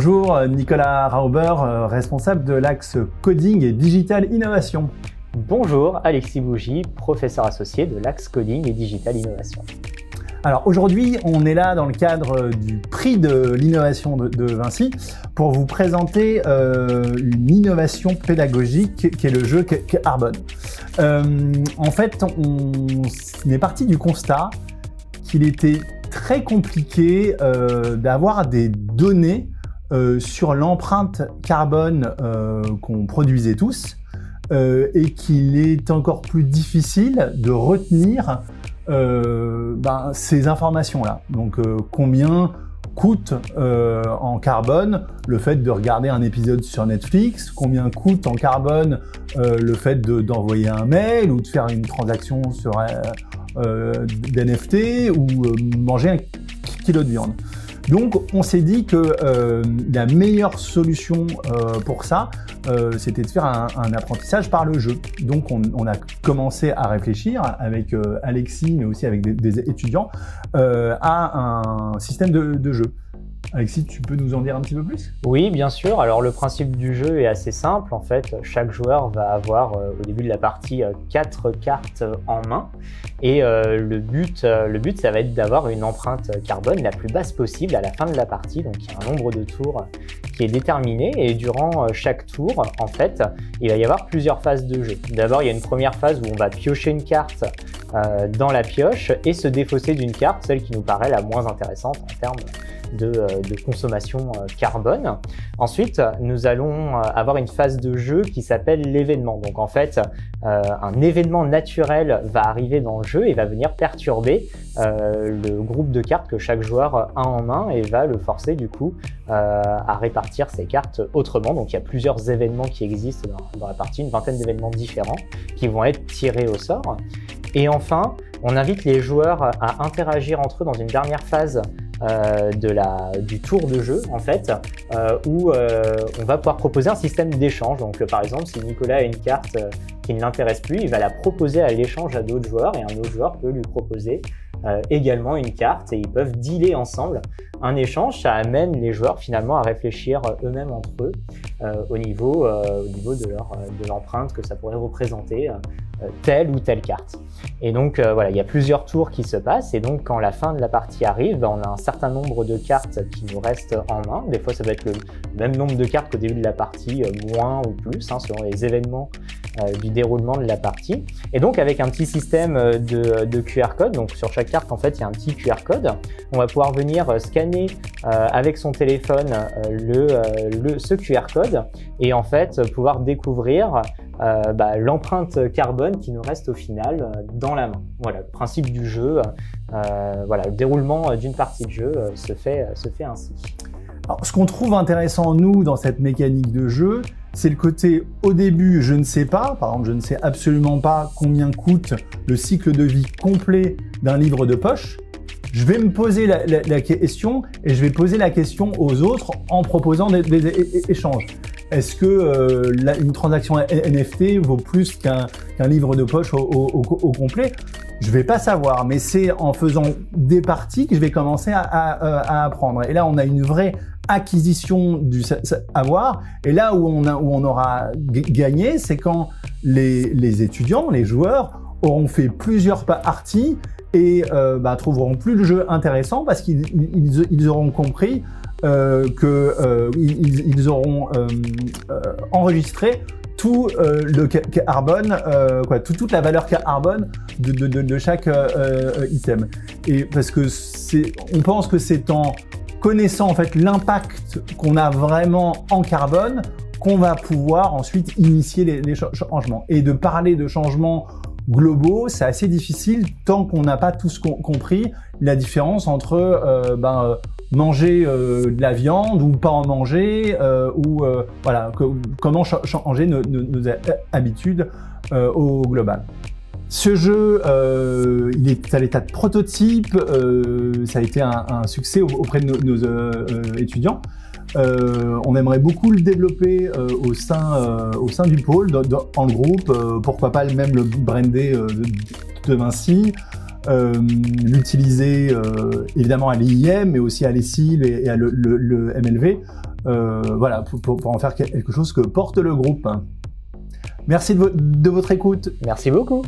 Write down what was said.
Bonjour, Nicolas Rauber, responsable de l'axe Coding et Digital Innovation. Bonjour, Alexis Bougie, professeur associé de l'axe Coding et Digital Innovation. Alors aujourd'hui, on est là dans le cadre du prix de l'innovation de Vinci pour vous présenter une innovation pédagogique qui est le jeu Carbon. En fait, on est parti du constat qu'il était très compliqué d'avoir des données sur l'empreinte carbone qu'on produisait tous et qu'il est encore plus difficile de retenir ces informations-là. Donc combien coûte en carbone le fait de regarder un épisode sur Netflix, combien coûte en carbone le fait d'envoyer un mail ou de faire une transaction sur d'NFT ou manger un kilo de viande. Donc on s'est dit que la meilleure solution pour ça, c'était de faire un apprentissage par le jeu. Donc on a commencé à réfléchir avec Alexis, mais aussi avec des étudiants, à un système de jeu. Alexis, tu peux nous en dire un petit peu plus? Oui, bien sûr. Alors le principe du jeu est assez simple. En fait, chaque joueur va avoir au début de la partie 4 cartes en main. Et le but, ça va être d'avoir une empreinte carbone la plus basse possible à la fin de la partie. Donc il y a un nombre de tours qui est déterminé. Et durant chaque tour, en fait, il va y avoir plusieurs phases de jeu. D'abord, il y a une première phase où on va piocher une carte dans la pioche et se défausser d'une carte, celle qui nous paraît la moins intéressante en termes de consommation carbone. Ensuite, nous allons avoir une phase de jeu qui s'appelle l'événement. Donc en fait, un événement naturel va arriver dans le jeu et va venir perturber le groupe de cartes que chaque joueur a en main et va le forcer du coup à répartir ses cartes autrement. Donc il y a plusieurs événements qui existent dans la partie, une vingtaine d'événements différents qui vont être tirés au sort. Et enfin, on invite les joueurs à interagir entre eux dans une dernière phase du tour de jeu en fait, où on va pouvoir proposer un système d'échange. Donc par exemple, si Nicolas a une carte qui ne l'intéresse plus, il va la proposer à l'échange à d'autres joueurs et un autre joueur peut lui proposer également une carte et ils peuvent dealer ensemble un échange. Ça amène les joueurs finalement à réfléchir eux-mêmes entre eux au niveau de l'empreinte que ça pourrait représenter telle ou telle carte. Et donc voilà, il y a plusieurs tours qui se passent et donc quand la fin de la partie arrive, on a un certain nombre de cartes qui nous restent en main. Des fois ça va être le même nombre de cartes qu'au début de la partie, moins ou plus, selon les événements du déroulement de la partie. Et donc avec un petit système de QR code, donc sur chaque carte en fait il y a un petit QR code, on va pouvoir venir scanner avec son téléphone ce QR code et en fait pouvoir découvrir l'empreinte carbone qui nous reste au final dans la main. Voilà, le principe du jeu, voilà, le déroulement d'une partie de jeu se fait ainsi. Alors, ce qu'on trouve intéressant, nous, dans cette mécanique de jeu, c'est le côté, au début, je ne sais pas, par exemple, je ne sais absolument pas combien coûte le cycle de vie complet d'un livre de poche. Je vais me poser la question et je vais poser la question aux autres en proposant des échanges. Est-ce que une transaction NFT vaut plus qu'un livre de poche au complet? Je vais pas savoir, mais c'est en faisant des parties que je vais commencer à apprendre. Et là, on a une vraie acquisition du savoir. Et là où on aura gagné, c'est quand les étudiants, les joueurs, auront fait plusieurs parties et trouveront plus le jeu intéressant parce qu'ils auront compris qu'ils auront enregistré tout le carbone, toute la valeur carbone de chaque item. Et parce que on pense que c'est en connaissant en fait l'impact qu'on a vraiment en carbone qu'on va pouvoir ensuite initier les changements. Et de parler de changements globaux, c'est assez difficile tant qu'on n'a pas tous compris la différence entre manger de la viande ou pas en manger, comment changer nos habitudes au global. Ce jeu, il est à l'état de prototype, ça a été un succès auprès de nos étudiants. On aimerait beaucoup le développer au sein du pôle, dans le groupe, pourquoi pas même le brander de Vinci, l'utiliser évidemment à l'IIM, mais aussi à l'ESIL et à le MLV voilà, pour en faire quelque chose que porte le groupe. Merci de votre écoute. Merci beaucoup.